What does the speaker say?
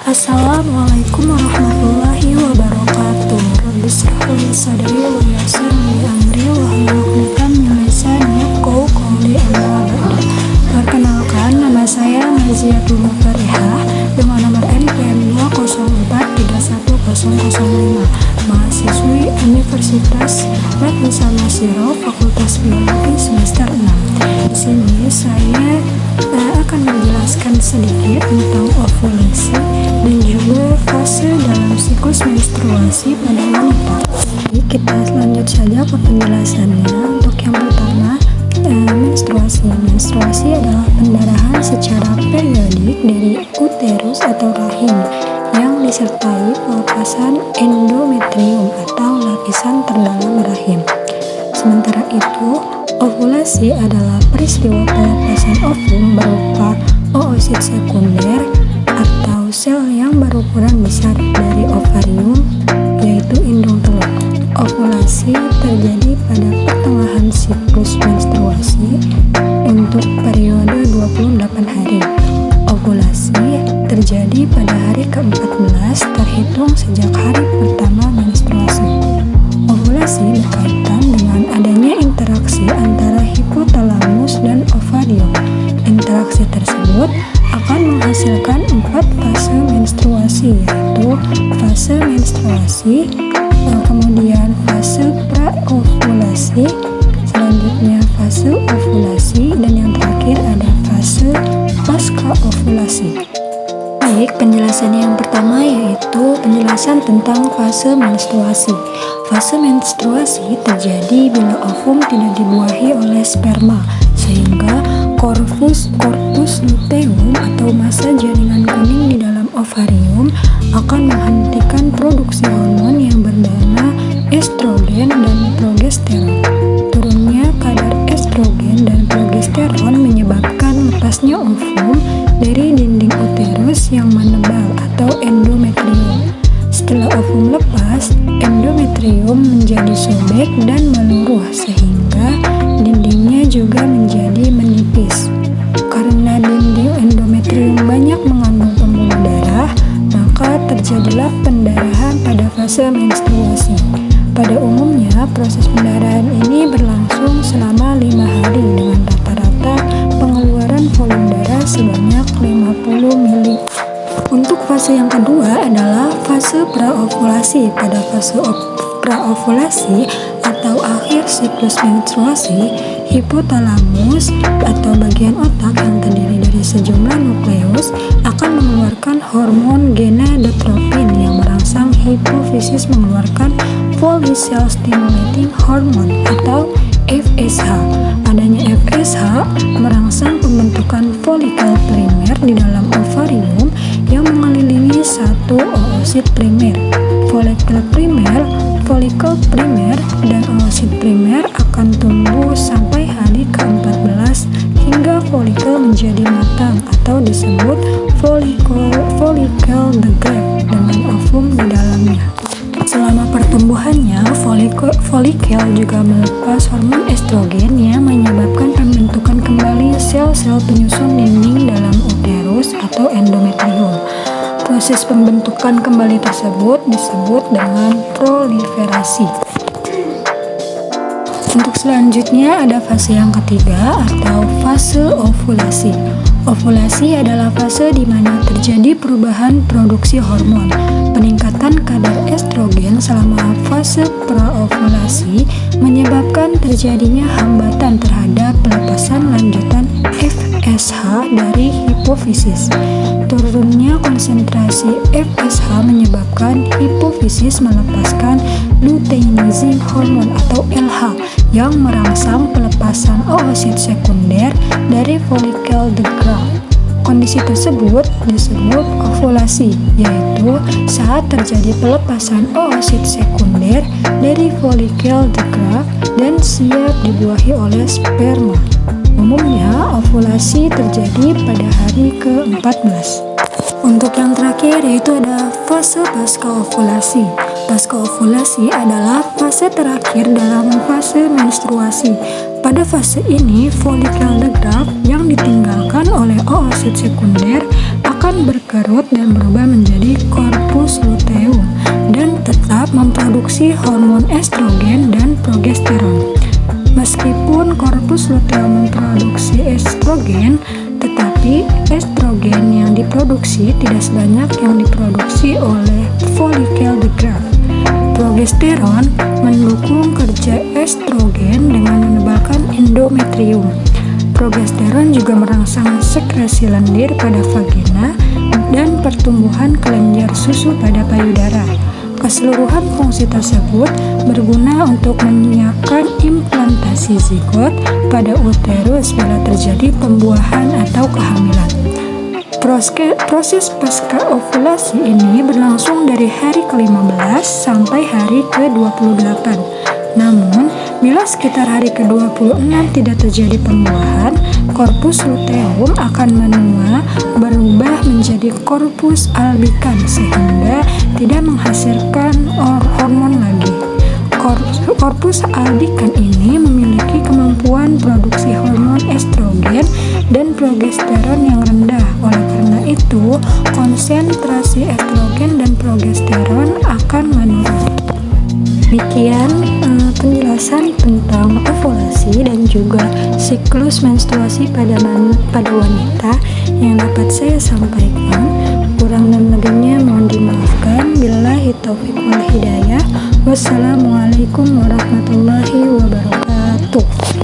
Assalamualaikum warahmatullahi wabarakatuh. Rabbi shrah li sadri wa yassir li amri wahlul 'uqdatam min lisani yafqahu qawli. Amma ba'du. Perkenalkan, nama saya Naziatul Mufarihah dengan nomor NPM 2043105, mahasiswi Universitas Latvia Masiro, Fakultas Biologi semester 6. Di sini saya akan menjelaskan sedikit tentang ovulasi dan juga fase dalam siklus menstruasi pada wanita. Jadi kita lanjut saja ke penjelasannya. Untuk yang pertama, menstruasi. Menstruasi adalah pendarahan secara periodik dari uterus atau rahim yang disertai pelepasan endometrium atau lapisan terdalam rahim. Sementara itu, ovulasi adalah peristiwa pelepasan ovum berupa oosit sekunder atau sel yang berukuran besar dari ovarium, yaitu indung telur. Ovulasi terjadi pada pertengahan siklus menstruasi untuk periode 28 hari. Ovulasi terjadi pada hari ke-14 terhitung sejak hari pertama menstruasi. Ovulasi berkaitan dengan adanya interaksi antara hipotalamus dan ovarium. Interaksi tersebut akan menghasilkan 4 fase menstruasi, yaitu fase menstruasi, kemudian fase praovulasi, selanjutnya fase ovulasi, dan yang terakhir ada fase pasca ovulasi. Baik, penjelasannya yang pertama yaitu penjelasan tentang fase menstruasi. Fase menstruasi terjadi bila ovum tidak dibuahi oleh sperma, sehingga corpus luteum atau massa jaringan kuning di dalam ovarium akan menghentikan produksi hormon yang bernama estrogen dan progesteron. Turunnya kadar estrogen dan progesteron menyebabkan lepasnya ovum dari dinding uterus yang menebal atau endometrium. Setelah ovum lepas, endometrium menjadi sobek dan meluruh sehingga dindingnya juga menjadi menipis. Karena dinding endometrium banyak mengandung pembuluh darah, maka terjadilah pendarahan pada fase menstruasi. Pada umumnya, proses pendarahan ini berlangsung selama 5 hari dengan rata-rata pengeluaran volume darah sebanyak 50 ml. Untuk fase yang kedua adalah fase praovulasi. Pada fase praovulasi atau akhir siklus menstruasi, hipotalamus atau bagian otak yang terdiri dari sejumlah nukleus akan mengeluarkan hormon gonadotropin yang merangsang hipofisis mengeluarkan follicle stimulating hormone atau FSH. Adanya FSH merangsang pembentukan folikel primer di dalam ovarium yang mengelilingi satu oosit primer. Folikel primer dan oosit primer akan tumbuh sampai hari ke-14 hingga folikel menjadi matang atau disebut folicle degrade dengan ovum di dalamnya. Selama pertumbuhannya, folikel juga melepas hormon estrogen yang menyebabkan pembentukan kembali sel-sel penyusun dinding dalam uterus atau endometrium. Proses pembentukan kembali tersebut disebut dengan proliferasi. Untuk selanjutnya ada fase yang ketiga atau fase ovulasi. Ovulasi adalah fase di mana terjadi perubahan produksi hormon. Peningkatan kadar estrogen selama fase praovulasi menyebabkan terjadinya hambatan terhadap pelepasan lanjutan FSH dari hipofisis. Turunnya konsentrasi FSH menyebabkan hipofisis melepaskan luteinizing hormone atau LH yang merangsang pelepasan oosit sekunder dari folikel degrade. Kondisi tersebut disebut ovulasi, yaitu saat terjadi pelepasan oosit sekunder dari folikel degrade dan siap dibuahi oleh sperma. Umumnya ovulasi terjadi pada hari ke-14. Untuk yang terakhir yaitu ada fase pasca ovulasi. Pasca ovulasi adalah fase terakhir dalam fase menstruasi. Pada fase ini, folikel degrade yang ditinggalkan oleh oosit sekunder akan akan berkerut dan berubah menjadi korpus luteum dan tetap memproduksi hormon estrogen dan progesteron. Meskipun korpus luteum memproduksi estrogen, tetapi estrogen yang diproduksi tidak sebanyak yang diproduksi oleh follicle the graft. Progesteron mendukung kerja estrogen dengan menebalkan endometrium. Progesteron juga merangsang sekresi lendir pada vagina dan pertumbuhan kelenjar susu pada payudara. Keseluruhan fungsi tersebut berguna untuk menyiapkan implantasi zigot pada uterus bila terjadi pembuahan atau kehamilan. Proses pasca ovulasi ini berlangsung dari hari ke-15 sampai hari ke-28. Namun, bila sekitar hari ke-26 tidak terjadi pembuahan, korpus luteum akan menua berubah menjadi korpus albikan sehingga tidak menghasilkan hormon lagi. Korpus albikan ini memiliki kemampuan produksi hormon estrogen dan progesteron yang rendah. Oleh karena itu, konsentrasi estrogen dan progesteron akan menurun. Demikian penjelasan tentang ovulasi dan juga siklus menstruasi pada wanita yang dapat saya sampaikan. Kurang dan lebihnya mohon dimaafkan. Billahi taufiq wal hidayah. Wassalamualaikum warahmatullahi wabarakatuh.